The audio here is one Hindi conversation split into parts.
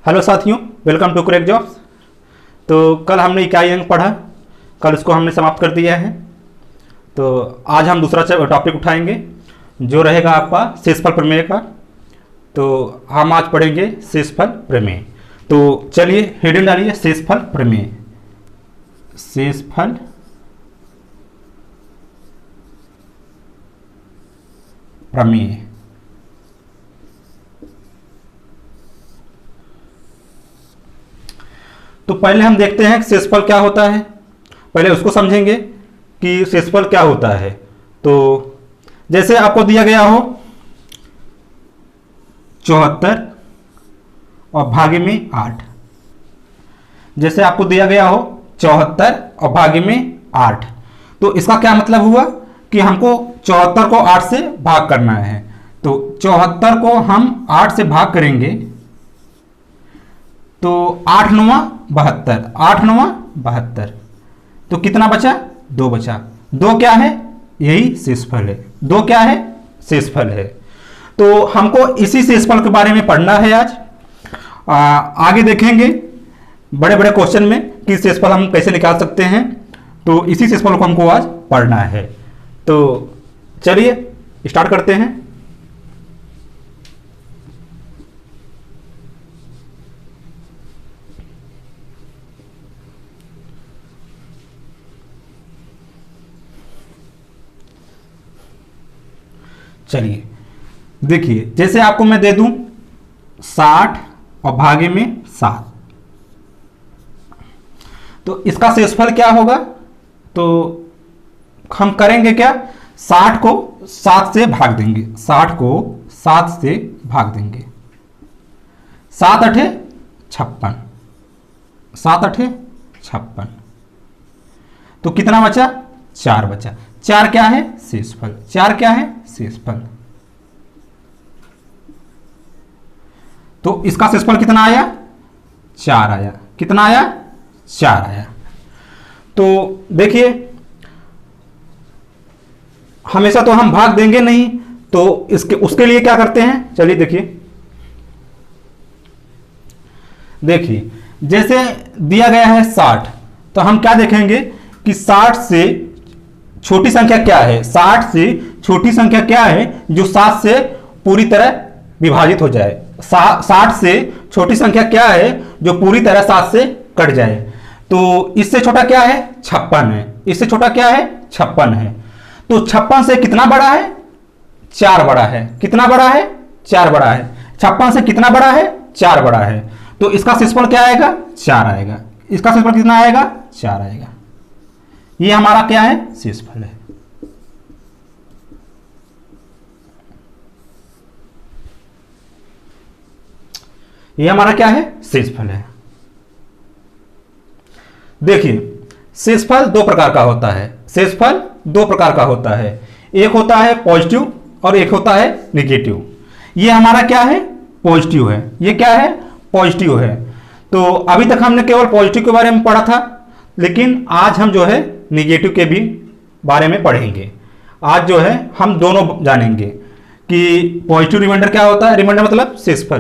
हेलो साथियों, वेलकम टू क्रैक जॉब्स। तो कल हमने इकाई अंक पढ़ा, कल उसको हमने समाप्त कर दिया है। तो आज हम दूसरा टॉपिक उठाएंगे जो रहेगा आपका शेषफल प्रमेय का। तो हम आज पढ़ेंगे शेषफल प्रमेय। तो चलिए हेडिंग डालिए, शेषफल प्रमेय। शेषफल प्रमेय। तो पहले हम देखते हैं शेषफल क्या होता है, पहले उसको समझेंगे कि शेषफल क्या होता है। तो जैसे आपको दिया गया हो 74 और भागे में 8, जैसे आपको दिया गया हो 74 और भागे में 8, तो इसका क्या मतलब हुआ कि हमको 74 को 8 से भाग करना है। तो 74 को हम 8 से भाग करेंगे तो 8 9 72, 8 9 72, तो कितना बचा? 2 बचा। 2 क्या है? यही शेषफल है। 2 क्या है? शेषफल है। तो हमको इसी शेषफल के बारे में पढ़ना है आज। आगे देखेंगे बड़े बड़े क्वेश्चन में कि शेषफल हम कैसे निकाल सकते हैं। तो इसी शेषफल को हमको आज पढ़ना है। तो चलिए स्टार्ट करते हैं। चलिए देखिए, जैसे आपको मैं दे दूं 60 और भागे में 7, तो इसका शेषफल क्या होगा? तो हम करेंगे क्या? 60 को 7 से भाग देंगे। 60 को 7 से भाग देंगे। 7 8 56, 7 8 56, तो कितना बचा? 4 बचा। 4 क्या है? शेषफल। 4 क्या है? शेषफल। तो इसका शेषफल कितना आया? 4 आया। कितना आया? 4 आया। तो देखिए, हमेशा तो हम भाग देंगे नहीं, तो उसके लिए क्या करते हैं? चलिए देखिए जैसे दिया गया है 60, तो हम क्या देखेंगे कि 60 से छोटी संख्या क्या है? 60 से छोटी संख्या क्या है जो 7 से पूरी तरह विभाजित हो जाए? 60 से छोटी संख्या क्या है जो पूरी तरह 7 से कट जाए? तो इससे छोटा क्या है? 56 है। इससे छोटा क्या है? 56 है। तो 56 से कितना बड़ा है? 4 बड़ा है। कितना बड़ा है? 4 बड़ा है। 56 से कितना बड़ा है? 4 बड़ा है। तो इसका शेषफल क्या आएगा? 4 आएगा। इसका शेषफल कितना आएगा? 4 आएगा। ये हमारा क्या है? शेषफल है। ये हमारा क्या है? शेषफल है। देखिए, शेषफल 2 प्रकार का होता है। शेषफल 2 प्रकार का होता है। एक होता है पॉजिटिव और एक होता है निगेटिव। ये हमारा क्या है? पॉजिटिव है। ये क्या है? पॉजिटिव है। तो अभी तक हमने केवल पॉजिटिव के बारे में पढ़ा था, लेकिन आज हम जो है निगेटिव के भी बारे में पढ़ेंगे। आज जो है हम दोनों जानेंगे कि पॉजिटिव रिमाइंडर क्या होता है। रिमाइंडर मतलब शेषफल।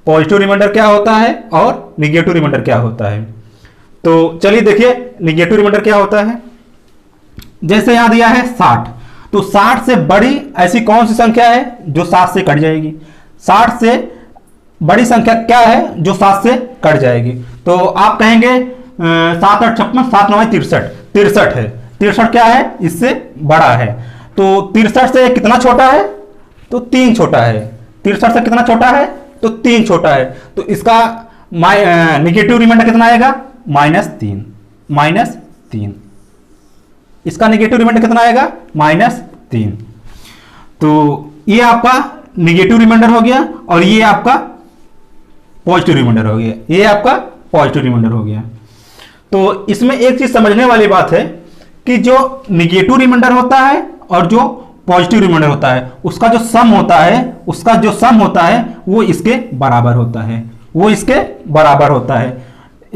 पॉजिटिव रिमाइंडर क्या होता है और निगेटिव रिमाइंडर क्या होता है। तो चलिए देखिए निगेटिव रिमाइंडर क्या होता है। जैसे यहां दिया है 60, तो 60 से बड़ी ऐसी कौन सी संख्या है जो 7 से कट जाएगी? 60 से बड़ी संख्या क्या है जो 7 से कट जाएगी? तो आप कहेंगे 7 8 56, 7 9 63, 63 है। 63 क्या है? इससे बड़ा है। तो 63 से कितना छोटा है? तो 3 छोटा है। 63 से कितना छोटा है? तो 3 छोटा है। तो इसका निगेटिव रिमाइंडर कितना आएगा? -3। -3। इसका निगेटिव रिमाइंडर कितना आएगा? -3। तो ये आपका निगेटिव रिमाइंडर हो गया और ये आपका पॉजिटिव रिमाइंडर हो गया। ये आपका पॉजिटिव रिमाइंडर हो गया। तो इसमें एक चीज समझने वाली बात है कि जो निगेटिव रिमाइंडर होता है और जो पॉजिटिव रिमाइंडर होता है, उसका जो सम होता है वो इसके बराबर होता है। वो इसके बराबर होता है।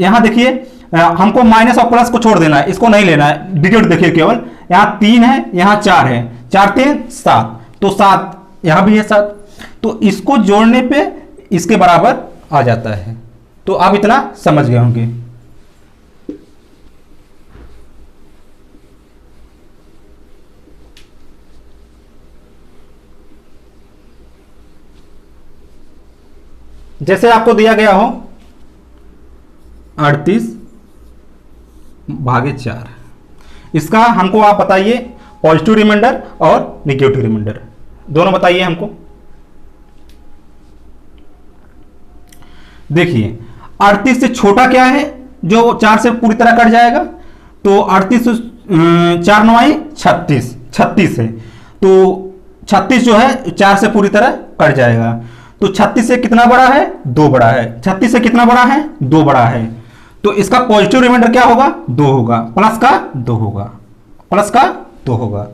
यहां देखिए, हमको माइनस और प्लस को छोड़ देना है, इसको नहीं लेना है। डिजिट देखिए केवल, यहां 3 है, यहां 4 है। 4 3 7, तो 7 यहां भी है 7। तो इसको जोड़ने पे इसके बराबर आ जाता है। तो आप इतना समझ गए होंगे। जैसे आपको दिया गया हो 38/4, इसका हमको आप बताइए पॉजिटिव रिमाइंडर और निगेटिव रिमाइंडर दोनों बताइए हमको। देखिए 38 से छोटा क्या है जो 4 से पूरी तरह कट जाएगा, तो 38 4 9 36, 36 है, तो 36 जो है 4 से पूरी तरह कट जाएगा। तो 36 से कितना बड़ा है, 2 बड़ा है। 36 से कितना बड़ा है, 2 बड़ा है, तो इसका पॉजिटिव रिमाइंडर क्या होगा, 2 होगा, प्लस का 2 होगा, प्लस का 2 होगा।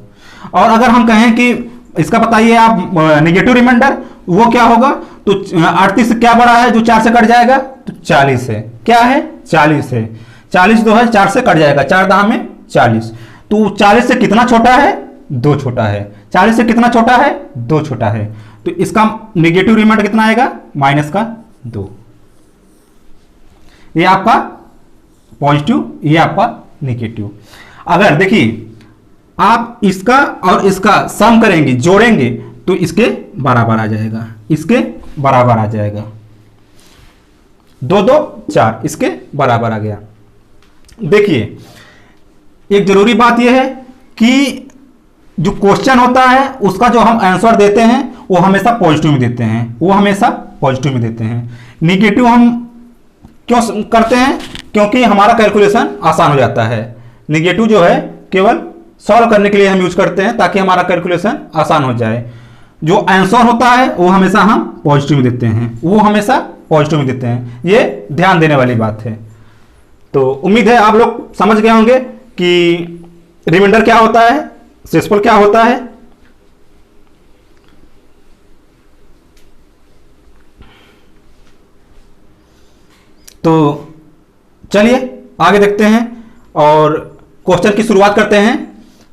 और अगर हम कहें कि इसका बताइए आप नेगेटिव रिमाइंडर, वो क्या होगा, तो 38 से क्या बड़ा है जो 4 से कट जाएगा, तो 40 है। क्या है, 40 है। 40 जो है 4 से कट जाएगा, 4 दहा में 40, तो 40 से कितना छोटा है, 2 छोटा है। 40 से कितना छोटा है, 2 छोटा है, तो इसका नेगेटिव रिमाइंडर कितना आएगा, माइनस का 2। ये आपका पॉजिटिव, ये आपका नेगेटिव। अगर देखिए आप इसका और इसका सम करेंगे, जोड़ेंगे, तो इसके बराबर आ जाएगा, इसके बराबर आ जाएगा। 2 2 4 इसके बराबर आ गया। देखिए एक जरूरी बात यह है कि जो क्वेश्चन होता है उसका जो हम आंसर देते हैं वो हमेशा पॉजिटिव में देते हैं, वो हमेशा पॉजिटिव में देते हैं। निगेटिव हम क्यों करते हैं, क्योंकि हमारा कैलकुलेशन आसान हो जाता है। निगेटिव जो है केवल सॉल्व करने के लिए हम यूज करते हैं ताकि हमारा कैलकुलेशन आसान हो जाए। जो आंसर होता है वो हमेशा हम पॉजिटिव में देते हैं, वो हमेशा पॉजिटिव में देते हैं। ये ध्यान देने वाली बात है। तो उम्मीद है आप लोग समझ गए होंगे कि रिमाइंडर क्या होता है, शेषफल क्या होता है। तो चलिए आगे देखते हैं और क्वेश्चन की शुरुआत करते हैं।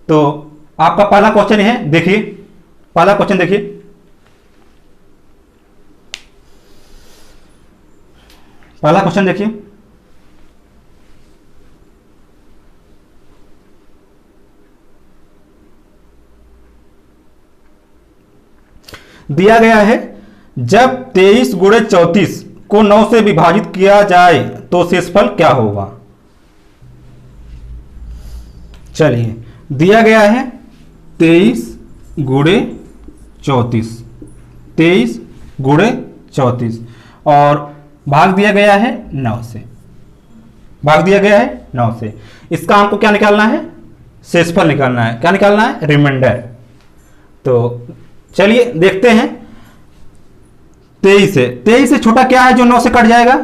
तो आपका पहला क्वेश्चन है, देखिए पहला क्वेश्चन देखिए। पहला क्वेश्चन देखिए, दिया गया है जब 23 गुणे 34 को 9 से विभाजित किया जाए तो शेषफल क्या होगा। चलिए दिया गया है 23 गुणे 34, 23 गुणे 34 और भाग दिया गया है 9 से, भाग दिया गया है 9 से। इसका हमको क्या निकालना है, शेषफल निकालना है। क्या निकालना है, रिमाइंडर। तो चलिए देखते हैं। 23 से छोटा क्या है जो 9 से कट जाएगा,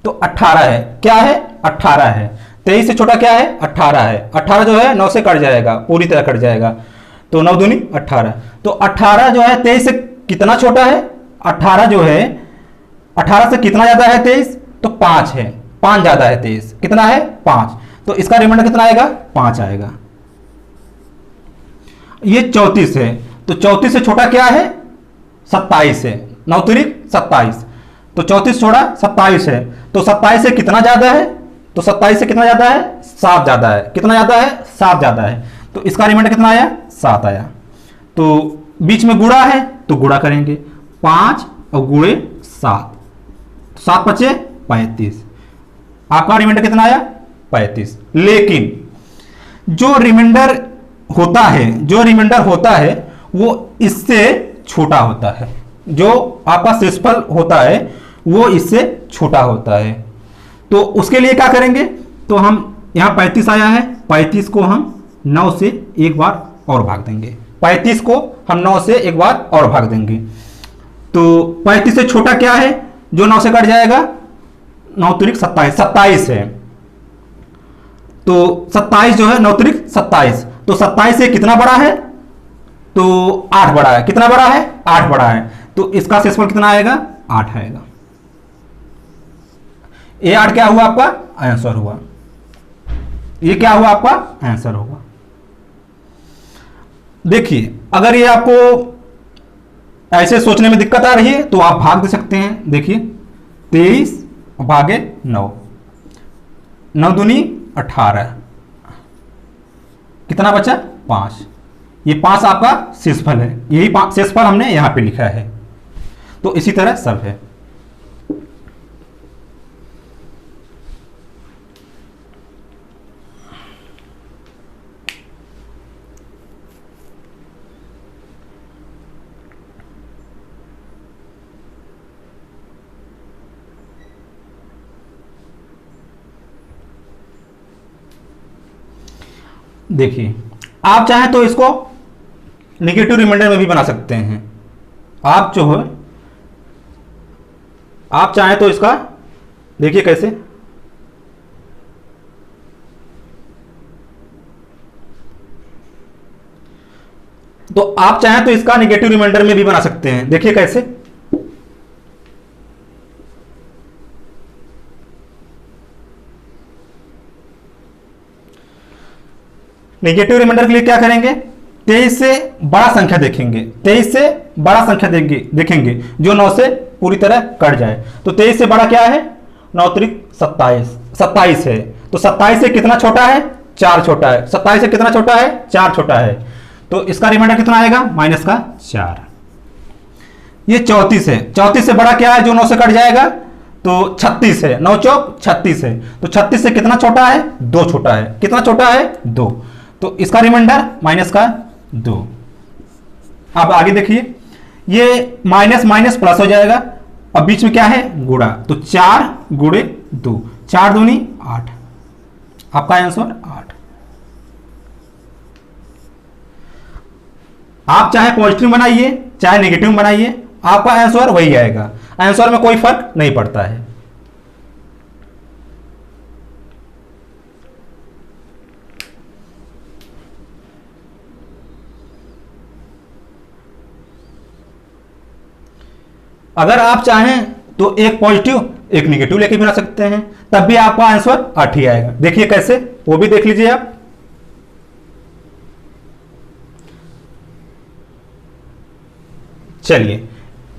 तो 18 है। क्या है, 18 है। 23 से छोटा क्या है, 18 है। 18 जो है 9 से कट जाएगा, पूरी तरह कट जाएगा, तो 9 दूनी 18। तो 18 जो है 23 से कितना छोटा है, 18 जो है 18 से कितना ज्यादा है 23, तो 5 है। 5 ज्यादा है 23, कितना है 5, तो इसका रिमाइंडर कितना आएगा, 5 आएगा। ये 34 है, तो 34 से छोटा क्या है, 27 है। 9 तिरिक 27, तो 34 छोड़ा 27 है, तो 27 से कितना ज्यादा है, तो 27 से कितना ज्यादा है, 7 ज्यादा है। कितना ज्यादा है, 7 ज्यादा है, तो इसका रिमाइंडर कितना आया, 7 आया। तो बीच में गुणा है तो गुणा करेंगे, 5 और गुणे 7, 7 पचे 35। आपका रिमाइंडर कितना आया, 35। लेकिन जो रिमाइंडर होता है, जो रिमाइंडर होता है वो इससे छोटा होता है। जो आपका शेषफल होता है वो इससे छोटा होता है। तो उसके लिए क्या करेंगे, तो हम यहां 35 आया है, 35 को हम 9 से एक बार और भाग देंगे। 35 को हम 9 से एक बार और भाग देंगे। तो 35 से छोटा क्या है जो 9 से कट जाएगा, 9 तिरिक 27, 27 है। तो 27 जो है 9 तिरिक 27, तो 27 से कितना बड़ा है, तो 8 बड़ा है। कितना बड़ा है, 8 बड़ा है, तो इसका शेषफल कितना आएगा, 8 आएगा। ये 8 क्या हुआ, आपका आंसर हुआ। ये क्या हुआ, आपका आंसर होगा। देखिए अगर ये आपको ऐसे सोचने में दिक्कत आ रही है तो आप भाग दे सकते हैं। देखिए 23 भागे 9, 9 दूनी 18, कितना बचा 5। ये 5 आपका शेषफल है, यही शेषफल हमने यहां पे लिखा है। तो इसी तरह सब है। देखिए, आप चाहें तो इसको नेगेटिव रिमाइंडर में भी बना सकते हैं। आप जो है, आप चाहें तो इसका देखिए कैसे, तो आप चाहें तो इसका नेगेटिव रिमाइंडर में भी बना सकते हैं। देखिए कैसे, नेगेटिव रिमाइंडर के लिए क्या करेंगे, 23 से बड़ा संख्या देखेंगे, 23 से बड़ा संख्या देखेंगे जो 9 से पूरी तरह कट जाए। तो 23 से बड़ा क्या है, 9 त्रिक 27, 27 है। तो 27 से कितना छोटा है, 4 छोटा है। 27 से कितना छोटा है, 4 छोटा है। तो इसका रिमाइंडर कितना आएगा, माइनस का 4। ये 34 है, 34 से बड़ा क्या है जो 9 से कट जाएगा, तो 36 है। 9 चौक 36 है। तो 36 से कितना छोटा है, 2 छोटा है। कितना छोटा है, 2। तो इसका रिमाइंडर माइनस का 2। अब आगे देखिए, ये माइनस माइनस प्लस हो जाएगा। अब बीच में क्या है, गुणा। तो 4 गुणे 2, 4 दूनी 8। आपका आंसर 8। आप चाहे पॉजिटिव बनाइए चाहे नेगेटिव बनाइए, आपका आंसर वही आएगा। आंसर में कोई फर्क नहीं पड़ता है। अगर आप चाहें तो एक पॉजिटिव एक निगेटिव लेके बना सकते हैं, तब भी आपका आंसर 8 ही आएगा। देखिए कैसे, वो भी देख लीजिए आप। चलिए,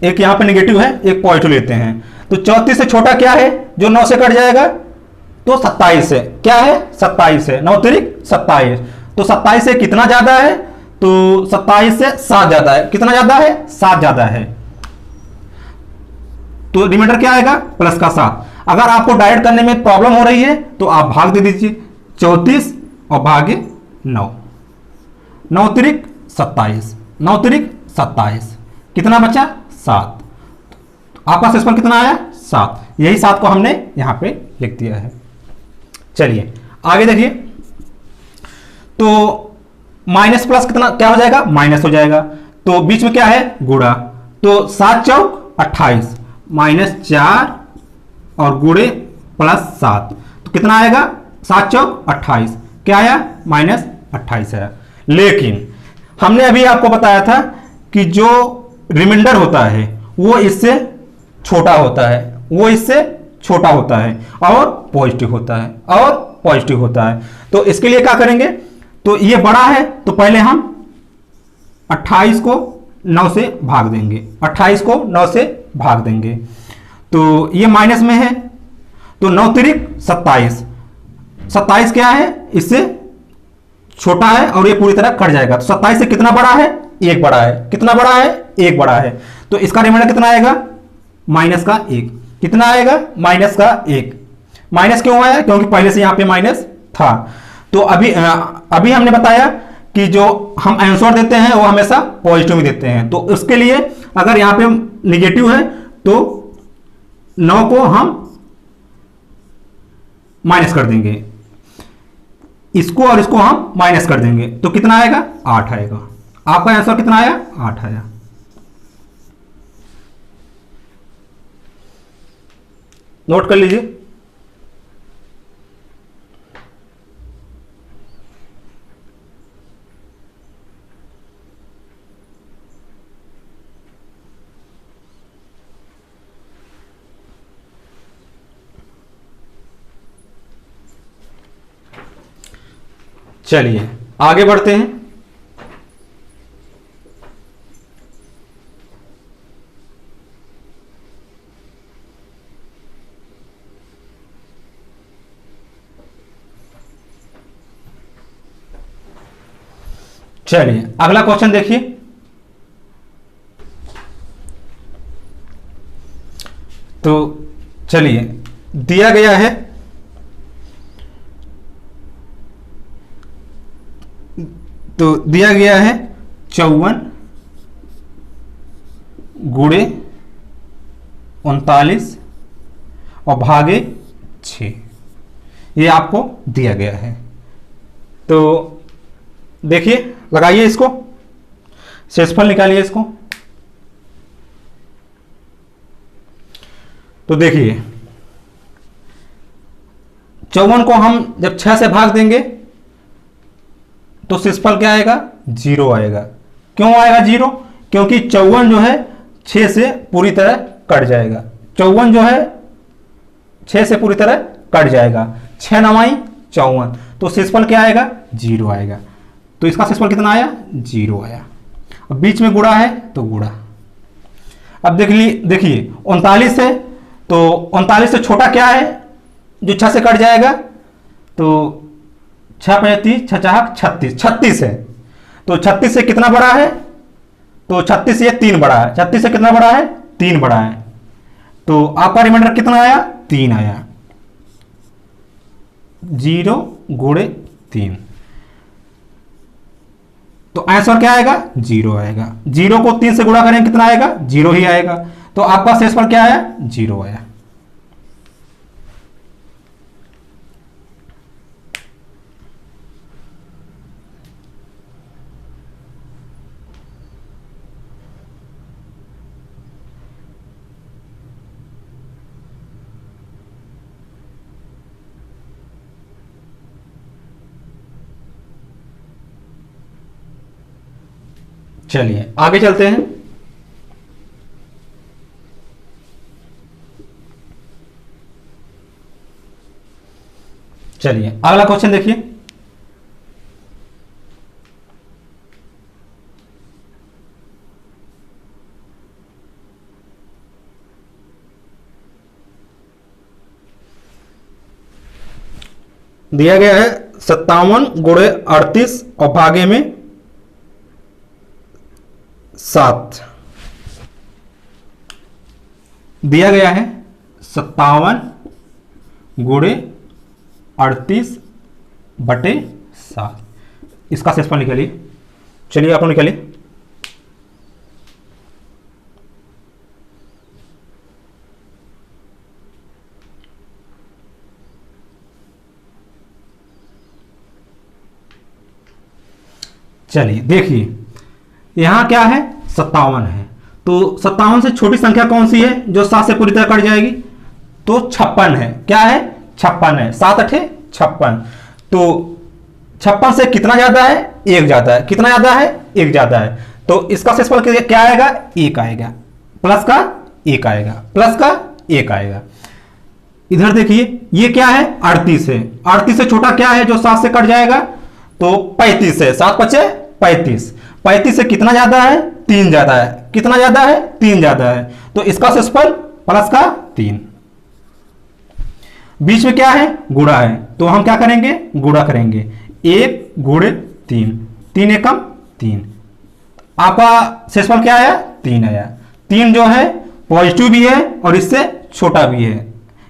एक यहां पे निगेटिव है, एक पॉजिटिव लेते हैं। तो 34 से छोटा क्या है जो 9 से कट जाएगा, तो 27 है। क्या है, 27 है। 9 त्रिक 27। तो 27 से कितना ज्यादा है, तो 27 से 7 ज्यादा है। कितना ज्यादा है, 7 ज्यादा है। तो रिमाइंडर क्या आएगा, प्लस का 7। अगर आपको डायरेक्ट करने में प्रॉब्लम हो रही है तो आप भाग दे दीजिए, 34 और भागे 9, 9 त्रिक 27, 9 त्रिक 27, कितना बचा 7। आपका शेषफल कितना आया, 7। यही 7 को हमने यहां पे लिख दिया है। चलिए आगे देखिए, तो माइनस प्लस कितना क्या हो जाएगा, माइनस हो जाएगा। तो बीच में क्या है, गुणा। तो 7 चौक 28, माइनस 4 और गुणे प्लस 7, तो कितना आएगा, 7 चौक 28, क्या आया, माइनस 28 आया। लेकिन हमने अभी आपको बताया था कि जो रिमाइंडर होता है वो इससे छोटा होता है, वो इससे छोटा होता है और पॉजिटिव होता है, और पॉजिटिव होता है। तो इसके लिए क्या करेंगे, तो ये बड़ा है तो पहले हम 28 को 9 से भाग देंगे, 28 को 9 से भाग देंगे। तो ये माइनस में है, तो 9 त्रिक 27, 27 क्या है, इससे छोटा है और ये पूरी तरह कट जाएगा। तो 27 से कितना बड़ा है, 1 बड़ा है। कितना बड़ा है, 1 बड़ा है। तो इसका रिमाइंडर कितना आएगा, माइनस का 1। कितना आएगा, माइनस का 1। माइनस क्यों आया, क्योंकि पहले से यहां पे माइनस था। तो अभी हमने बताया कि जो हम आंसर देते हैं वो हमेशा पॉजिटिव में देते हैं। तो उसके लिए अगर यहां पे निगेटिव है तो 9 को हम माइनस कर देंगे, इसको और इसको हम माइनस कर देंगे, तो कितना आएगा, 8 आएगा। आपका आंसर कितना आया, 8 आया। नोट कर लीजिए। चलिए आगे बढ़ते हैं। चलिए अगला क्वेश्चन देखिए। तो चलिए दिया गया है, तो दिया गया है 54 गुणे 39 और भागे 6, ये आपको दिया गया है। तो देखिए लगाइए इसको, शेषफल निकालिए इसको। तो देखिए 54 को हम जब 6 से भाग देंगे तो शेषफल क्या आएगा? 0 आएगा। क्यों आएगा 0? क्योंकि 54 जो है 6 से पूरी तरह कट जाएगा। 54 जो है 6 से पूरी तरह कट जाएगा। 6 नवाई 54, तो शेषफल क्या आएगा? 0 आएगा। तो इसका शेषफल कितना आया? 0 आया। अब बीच में गुणा है तो गुणा। अब देखिए 39 है, तो 39 से छोटा क्या है जो 6 से कट जाएगा? तो 6 35 6 4 36, 36 है। तो 36 से कितना बड़ा है? तो 36 से 3 बड़ा है। 36 से कितना बड़ा है? 3 बड़ा है। तो आपका रिमाइंडर कितना आया? 3 आया। 0 गुणे 3, तो आंसर क्या आएगा? 0 आएगा। 0 को 3 से गुणा करें कितना आएगा? 0 ही आएगा। तो आपका शेषफल क्या आया? 0 आया। चलिए आगे चलते हैं। चलिए अगला क्वेश्चन देखिए। दिया गया है 57 गुणे 38 और भागे में 7। दिया गया है 57 गुणे 38 बटे 7, इसका शेषफल निकालिए। चलिए आप लोग निकालिए। चलिए देखिए यहां क्या है? 57 है। तो 57 से छोटी संख्या कौन सी है जो 7 से पूरी तरह कट जाएगी? तो 56 है। क्या है? 56 है। 7 8 56। तो 56 से कितना ज्यादा है? 1 ज्यादा है। कितना ज्यादा है? 1 ज्यादा है। तो इसका शेषफल क्या आएगा? 1 आएगा। प्लस का 1 आएगा। प्लस का 1 आएगा। इधर देखिए ये क्या है? 38 है। 38 से छोटा क्या है जो 7 से कट जाएगा? तो 35 है। 7 5 35। 35 से कितना ज्यादा है? 3 ज्यादा है। कितना ज्यादा है? 3 ज्यादा है। तो इसका शेषफल प्लस का 3। बीच में क्या है? गुणा है, तो हम क्या करेंगे? गुणा करेंगे। 1 गुणे 3, 3 एकम 3। आपका शेषफल क्या आया? 3 आया। 3 जो है पॉजिटिव भी है और इससे छोटा भी है,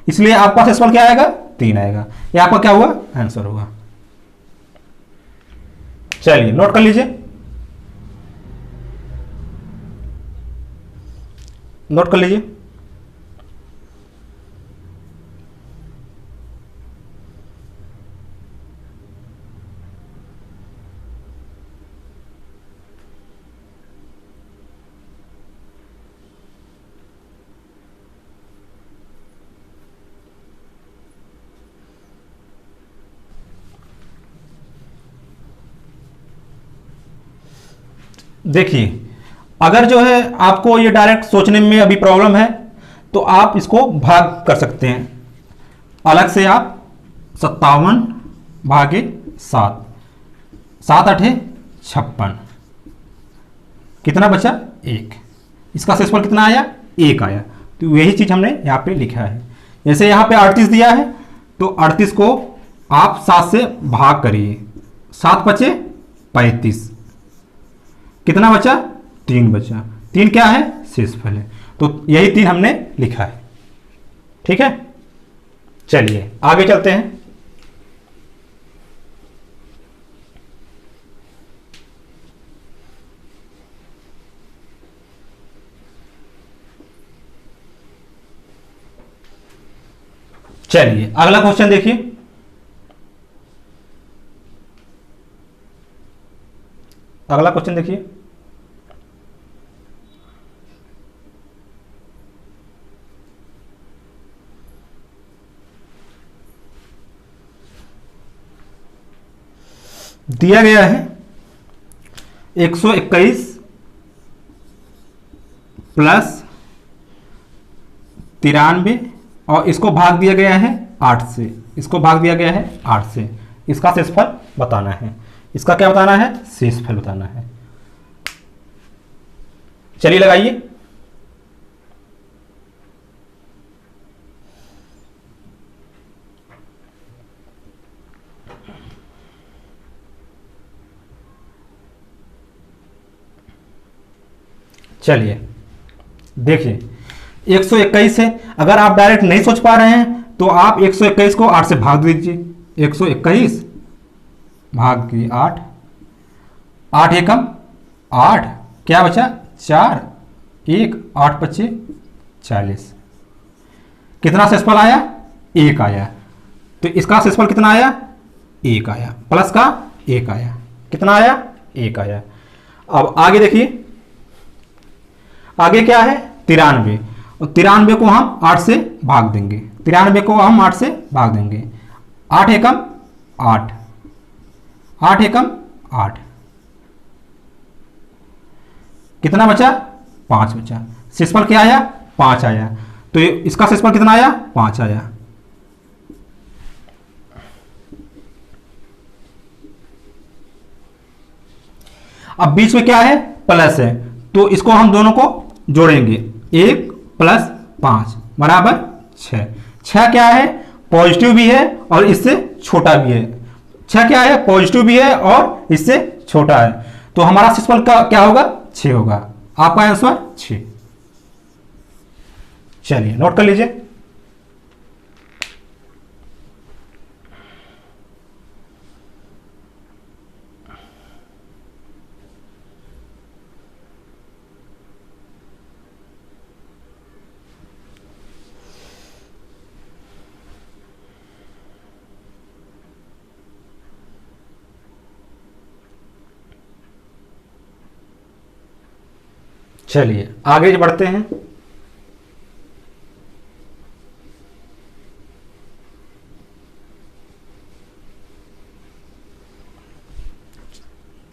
इसलिए आपका शेषफल क्या आएगा? 3 आएगा। ये आपका क्या हुआ? आंसर होगा। चलिए नोट कर लीजिए, नोट कर लीजिए। देखिए अगर जो है आपको ये डायरेक्ट सोचने में अभी प्रॉब्लम है तो आप इसको भाग कर सकते हैं अलग से। आप 57 भागे 7, 7 8 56, कितना बचा? 1। इसका शेषफल कितना आया? 1 आया। तो यही चीज हमने यहाँ पे लिखा है। जैसे यहाँ पे 38 दिया है तो 38 को आप 7 से भाग करिए। 7 5 35, कितना बचा? 3 बचा। 3 क्या है? शेषफल है। तो यही 3 हमने लिखा है। ठीक है, चलिए आगे चलते हैं। चलिए अगला क्वेश्चन देखिए। अगला क्वेश्चन देखिए। दिया गया है 121 प्लस 93 और इसको भाग दिया गया है 8 से। इसको भाग दिया गया है 8 से। इसका शेषफल बताना है। इसका क्या बताना है? शेषफल बताना है। चलिए लगाइए। चलिए देखिए 121 है। अगर आप डायरेक्ट नहीं सोच पा रहे हैं तो आप 121 को 8 से भाग दीजिए। 121 भाग की 8, 8 एकम 8, क्या बचा? 4, 1, 8 बचे 40। कितना शेषफल आया? 1 आया। तो इसका शेषफल कितना आया? 1 आया। प्लस का 1 आया। कितना आया? 1 आया। अब आगे देखिए, आगे क्या है? 93। और 93 को हम 8 से भाग देंगे। 93 को हम 8 से भाग देंगे। 8 एकम 8, 8 एकम 8, कितना बचा? 5 बचा। शेषफल क्या आया? 5 आया। तो इसका शेषफल कितना आया? 5 आया। अब बीच में क्या है? प्लस है, तो इसको हम दोनों को जोड़ेंगे। 1 प्लस 5 बराबर 6। 6 क्या है? पॉजिटिव भी है और इससे छोटा भी है। 6 क्या है? पॉजिटिव भी है और इससे छोटा है। तो हमारा शेषफल का क्या होगा? 6 होगा। आपका आंसर 6। चलिए नोट कर लीजिए। चलिए आगे बढ़ते हैं।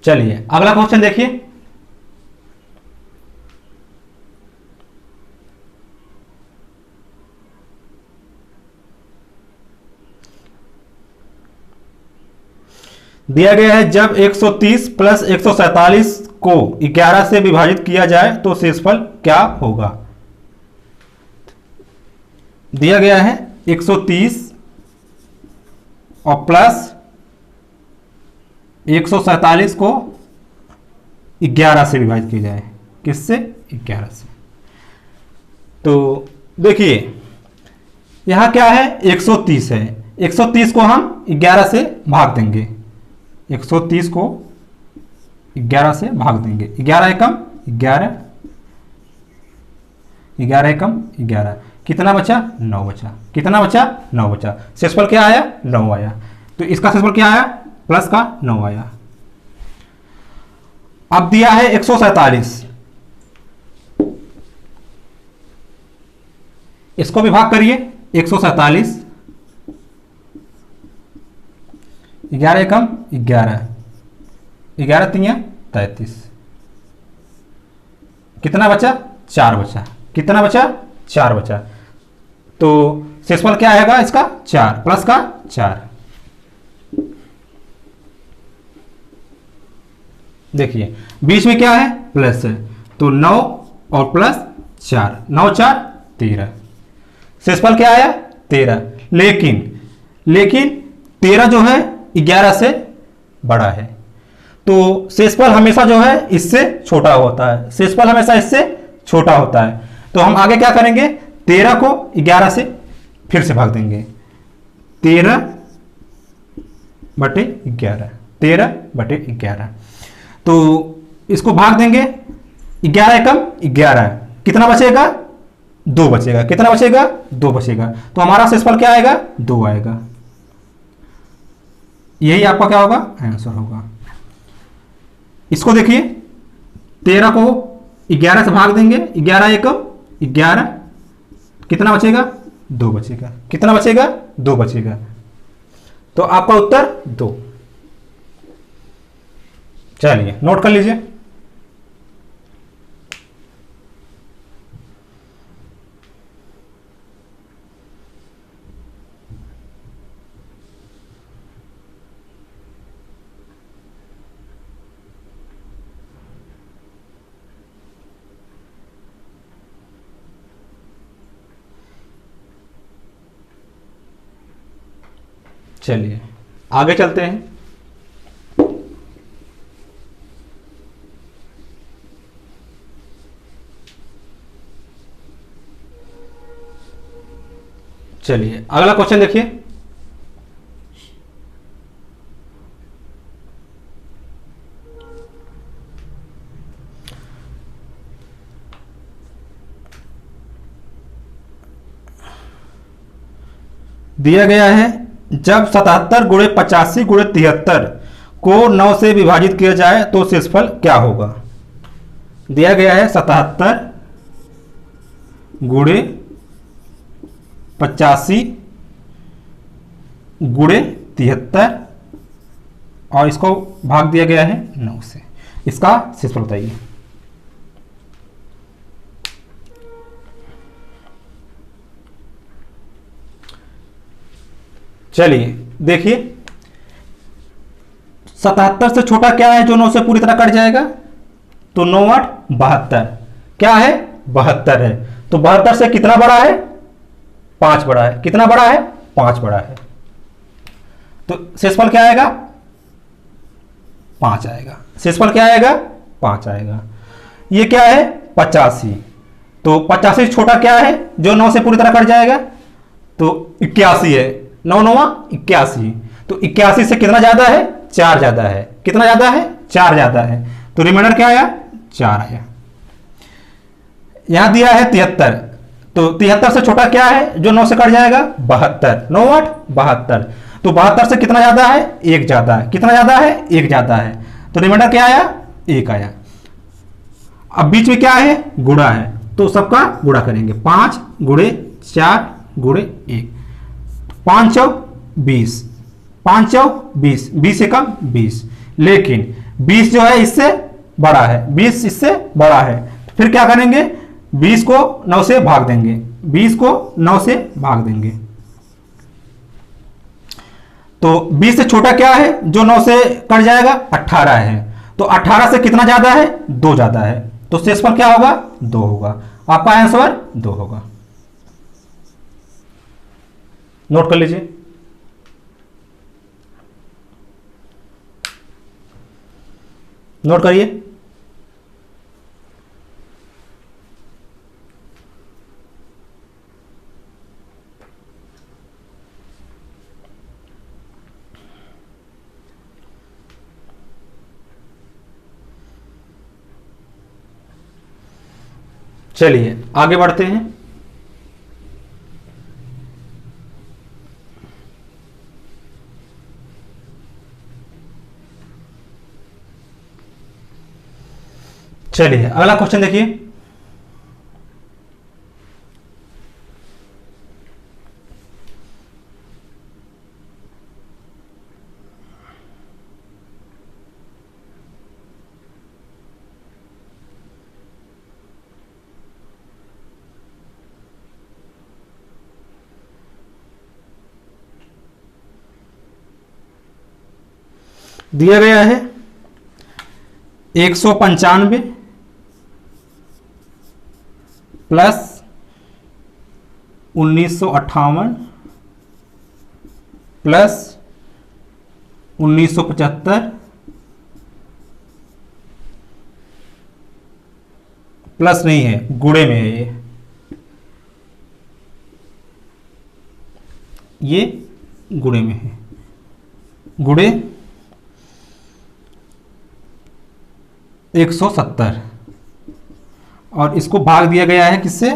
चलिए अगला क्वेश्चन देखिए। दिया गया है जब 130 प्लस 147 को 11 से विभाजित किया जाए तो शेषफल क्या होगा? दिया गया है 130 और प्लस 147 को 11 से विभाजित किया जाए। किससे? 11 से। तो देखिए यहां क्या है? 130 है। 130 को हम 11 से भाग देंगे। 130 को 11 से भाग देंगे। 11 एकम 11, 11 एकम 11, कितना बचा? 9 बचा। कितना बचा? 9 बचा। शेषफल क्या आया? 9 आया। तो इसका शेषफल क्या आया? प्लस का 9 आया। अब दिया है 147, इसको भी भाग करिए। 147, 11 एकम 11, 11 तिया 33, कितना बचा? 4 बचा। कितना बचा? 4 बचा। तो शेषफल क्या आएगा इसका? 4 प्लस का 4। देखिए बीच में क्या है? प्लस है, तो 9 और प्लस 4, 9 4 13। शेषफल क्या आया? 13। लेकिन 13 जो है 11 से बड़ा है। तो शेषफल हमेशा जो है इससे छोटा होता है, शेषफल हमेशा इससे छोटा होता है। तो हम आगे क्या करेंगे, 13 को 11 से फिर से भाग देंगे, 13/11, 13/11। तो इसको भाग देंगे, 11 एकम 11, कितना बचेगा, 2 बचेगा, कितना बचेगा, 2 बचेगा। तो हमारा शेषफल क्या आएगा, 2 आएगा। यही आपका क्या होगा, आंसर होगा। इसको देखिए, 13 को 11 से भाग देंगे, 11 एकम 11, कितना बचेगा, 2 बचेगा, कितना बचेगा, 2 बचेगा। तो आपका उत्तर 2। चलिए नोट कर लीजिए। चलिए आगे चलते हैं। चलिए अगला क्वेश्चन देखिए। दिया गया है, जब 77 गुणे 85 गुणे 73 को 9 से विभाजित किया जाए तो शेषफल क्या होगा। दिया गया है 77 गुणे 85 गुणे 73 और इसको भाग दिया गया है 9 से, इसका शेषफल बताइए। चलिए देखिए, 77 से छोटा क्या है जो 9 से पूरी तरह कट जाएगा, तो 9 8 72, क्या है, 72 है। तो 72 से कितना बड़ा है, 5 बड़ा है, कितना बड़ा है, 5 बड़ा है। तो शेषफल क्या आएगा, 5 आएगा। शेषफल क्या आएगा, 5 आएगा। ये क्या है, 85, तो 85 से छोटा क्या है जो 9 से पूरी तरह कट जाएगा, तो 81 है, 9 9 81, तो 81 से कितना ज्यादा है, 4 ज्यादा है, कितना ज्यादा है, 4 ज्यादा है। तो रिमाइंडर क्या आया, 4 आया। यहां दिया है 73, तो 73 से छोटा क्या है जो 9 से कट जाएगा, 72, 9 8 72, तो 72 से कितना ज्यादा है, 1 ज्यादा है, कितना ज्यादा है, 1 ज्यादा है। तो रिमाइंडर क्या आया, 1 आया। अब बीच में क्या है, गुणा है, तो सबका गुणा करेंगे, 5 गुणे 4 गुणे 1, 5 चौक 20, 5 चौक 20, 20 एकम 20, लेकिन 20 जो है इससे बड़ा है, 20 इससे बड़ा है। फिर क्या करेंगे, 20 को 9 से भाग देंगे, 20 को 9 से भाग देंगे। तो 20 से छोटा क्या है जो 9 से कट जाएगा, 18 है। तो 18 से कितना ज्यादा है, 2 ज्यादा है। तो शेषफल क्या होगा, 2 होगा। आपका आंसर 2 होगा। नोट कर लीजिए। नोट करिए। चलिए आगे बढ़ते हैं। चलिए अगला क्वेश्चन देखिए। दिया गया है 195 प्लस 1958 प्लस 1975 प्लस नहीं है, गुणे में है ये गुणे में है, गुणे 170 और इसको भाग दिया गया है किससे?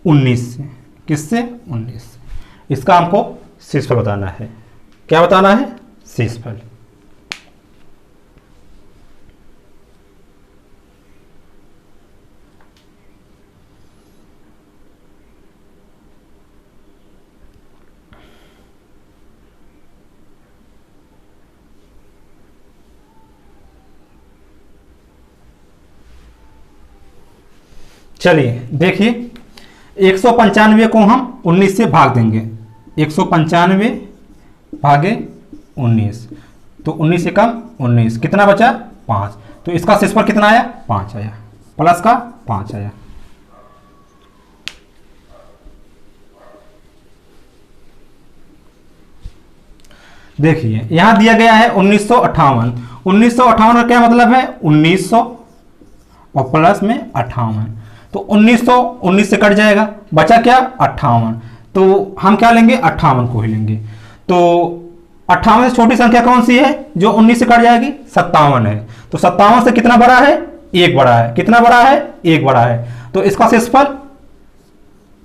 19 से। किससे? 19 से। इसका हमको शेषफल बताना है। क्या बताना है? शेषफल। चलिए देखिए, 195 को हम 19 से भाग देंगे। 195 भागे 19, तो 19 से कम 19, कितना बचा? 5। तो इसका शेषफल कितना आया? 5 आया, प्लस का 5 आया। देखिए यहां दिया गया है 1958। 1958 का क्या मतलब है? 1900 और प्लस में 58, तो 1919 से कट जाएगा, बचा क्या? 58। तो हम क्या लेंगे? 58 को ही लेंगे। तो 58 से छोटी संख्या कौन सी है जो 19 से कट जाएगी? 57 है। तो 57 से कितना बड़ा है? 1 बड़ा है। कितना बड़ा है? 1 बड़ा है। तो इसका शेषफल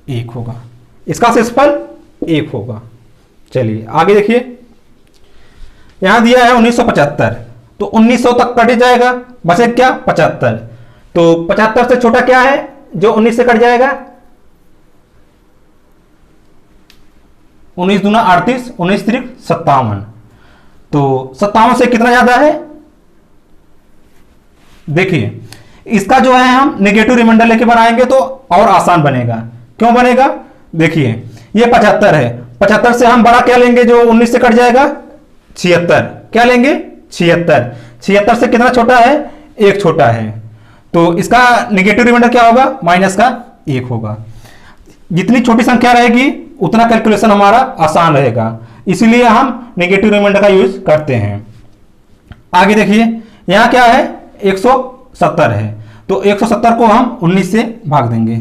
1 होगा। इसका शेषफल 1 होगा। चलिए आगे देखिए, यहां दिया है 1975, तो 1900 तक कट जाएगा, बचे क्या? 75। तो 75 से छोटा क्या है जो 19 से कट जाएगा? 19 दूना 38, 19 त्रिक 57। तो 57 से कितना ज्यादा है? देखिए इसका जो है हम नेगेटिव रिमाइंडर लेके बनाएंगे तो और आसान बनेगा। क्यों बनेगा? देखिए ये 75 है, 75 से हम बड़ा क्या लेंगे जो 19 से कट जाएगा? 76। क्या लेंगे? 76। 76 से कितना छोटा है? 1 छोटा है। तो इसका नेगेटिव रिमाइंडर क्या होगा? माइनस का 1 होगा। जितनी छोटी संख्या रहेगी उतना कैलकुलेशन हमारा आसान रहेगा, इसीलिए हम नेगेटिव रिमाइंडर का यूज करते हैं। आगे देखिए, यहां क्या है? 170 है, तो 170 को हम 19 से भाग देंगे।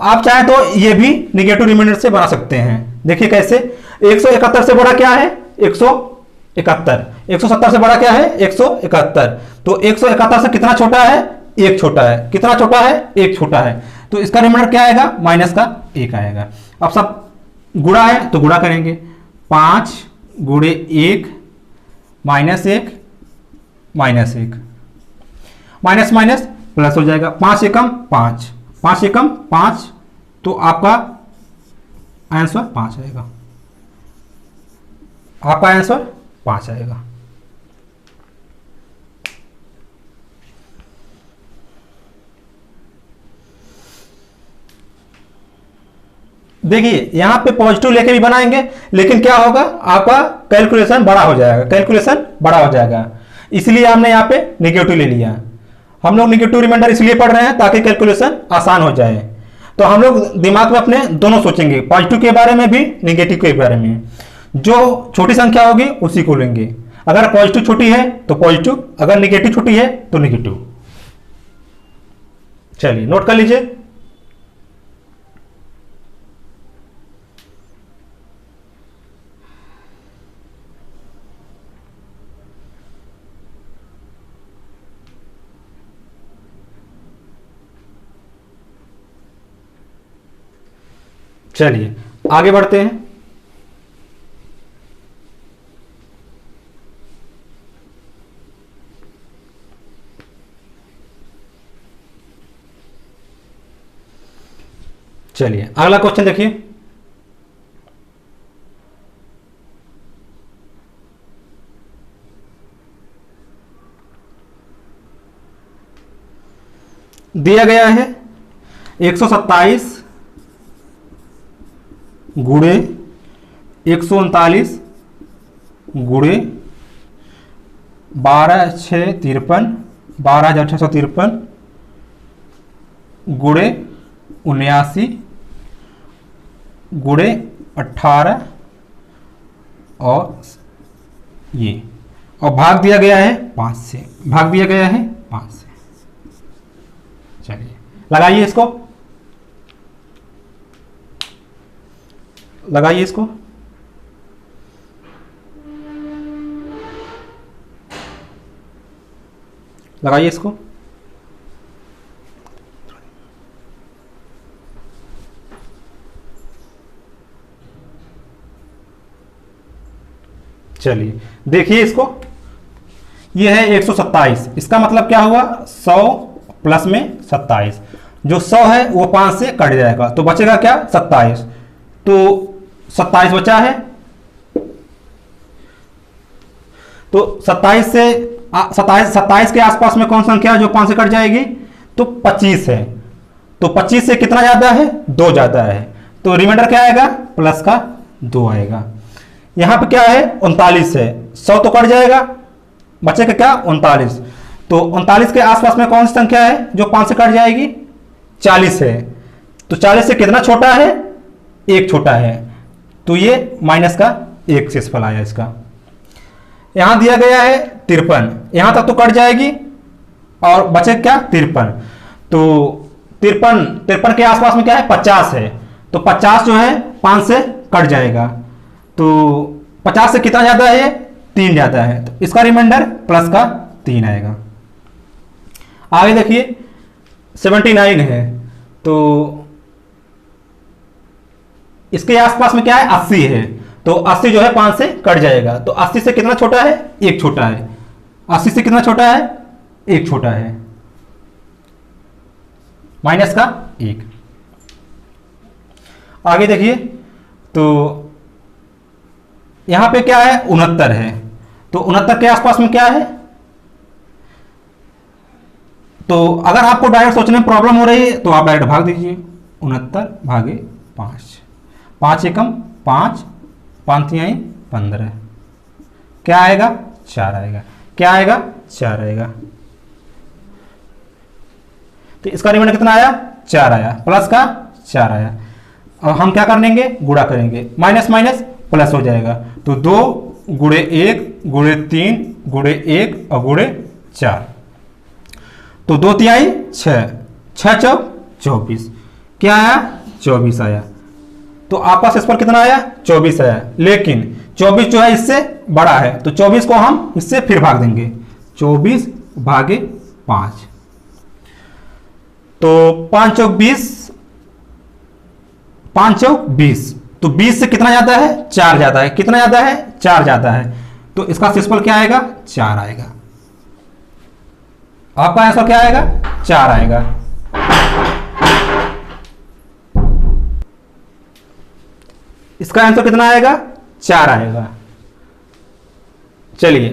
आप चाहे तो ये भी नेगेटिव रिमाइंडर से बना सकते हैं। देखिए कैसे? 171 से बड़ा क्या है? 171। 170 से बड़ा क्या है? 171। तो 171 से कितना छोटा है? 1 छोटा है। कितना छोटा है? 1 छोटा है। तो इसका रिमाइंडर क्या आएगा? माइनस का 1 आएगा। अब सब गुणा है तो गुणा करेंगे, 5 गुणे 1 minus 1 minus 1, minus minus plus हो जाएगा। 5 एकम 5, 5 एकम 5, तो आपका आंसर 5 आएगा। आपका आंसर 5 आएगा। देखिए यहां पे पॉजिटिव लेके भी बनाएंगे, लेकिन क्या होगा? आपका कैलकुलेशन बड़ा हो जाएगा, कैलकुलेशन बड़ा हो जाएगा, इसलिए हमने यहाँ पे नेगेटिव ले लिया। हम लोग नेगेटिव रिमाइंडर इसलिए पढ़ रहे हैं ताकि कैलकुलेशन आसान हो जाए। तो हम लोग दिमाग में अपने दोनों सोचेंगे, पॉजिटिव के बारे में भी, नेगेटिव के बारे में। जो छोटी संख्या होगी उसी को लेंगे। अगर पॉजिटिव छोटी है तो पॉजिटिव, अगर नेगेटिव छोटी है तो नेगेटिव। चलिए नोट कर लीजिए। चलिए आगे बढ़ते हैं। चलिए अगला क्वेश्चन देखिए। दिया गया है 127 गुणे 139 गुणे 12,653 12,653 गुणे 79 गुणे 18 और ये और भाग दिया गया है 5 से, भाग दिया गया है 5 से। चलिए लगाइए इसको, लगाइए इसको। लगाइए इसको। चलिए देखिए इसको, ये है 127। इसका मतलब क्या हुआ, 100 प्लस में 27। जो 100 है वो 5 से कट जाएगा तो बचेगा क्या, 27। तो 27 बचा है। तो 27 से 27 के आसपास में कौन संख्या जो 5 से कट जाएगी, तो 25 है। तो 25 से कितना ज्यादा है, 2 ज्यादा है। तो रिमाइंडर क्या आएगा, प्लस का 2 आएगा। यहां पे क्या है, 39 है। 100 तो कट जाएगा, बचेगा क्या, 39। तो 39 के आसपास में कौन सी संख्या है जो 5 से कट जाएगी, 40 है। तो 40 से कितना छोटा है, 1 छोटा है। तो ये माइनस का 1 शेषफल आया इसका। यहां दिया गया है 53, यहां तक तो कट जाएगी और बचे क्या, 53। तो 53 के आसपास में क्या है, 50 है। तो 50 जो है 5 से कट जाएगा। तो 50 से कितना ज्यादा है, 3 ज्यादा है। तो इसका रिमाइंडर प्लस का 3 आएगा। आगे देखिए 79 है। तो इसके आसपास में क्या है, 80 है। तो 80 जो है 5 से कट जाएगा। तो 80 से कितना छोटा है, 1 छोटा है। 80 से कितना छोटा है, 1 छोटा है, माइनस का 1। आगे देखिए, तो यहां पे क्या है, 69 है। तो 69 के आसपास में क्या है, तो अगर आपको डायरेक्ट सोचने में प्रॉब्लम हो रही है तो आप डायरेक्ट भाग दीजिए। 69 भागे 5, 5 एकम 5, 5 तिहाई 15, क्या आएगा, 4 आएगा। क्या आएगा, 4 आएगा। तो इसका रिमाइंडर कितना आया, 4 आया, प्लस का 4 आया। और हम क्या कर लेंगे, गुणा करेंगे, माइनस माइनस प्लस हो जाएगा। तो 2 गुणे 1 गुणे 3 गुणे 1 और गुणे 4। तो 2 तिहाई 6, 6 चौक 24, क्या आया, 24 आया। तो आपका शेषफल कितना आया, 24 आया। लेकिन 24 जो है इससे बड़ा है, तो 24 को हम इससे फिर भाग देंगे, 24 भागे 5। तो 5 चौक 20, 5 चौक 20। तो 20 से कितना ज्यादा है, 4 ज्यादा है। कितना ज्यादा है, 4 ज्यादा है। तो इसका शेषफल क्या आएगा, 4 आएगा। आपका आंसर क्या आएगा, 4 आएगा। इसका आंसर कितना आएगा, 4 आएगा। चलिए,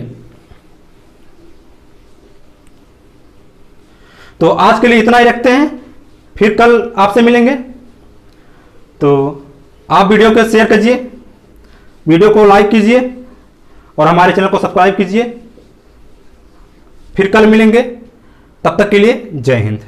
तो आज के लिए इतना ही रखते हैं, फिर कल आपसे मिलेंगे। तो आप वीडियो को शेयर कीजिए, वीडियो को लाइक कीजिए और हमारे चैनल को सब्सक्राइब कीजिए। फिर कल मिलेंगे, तब तक के लिए जय हिंद।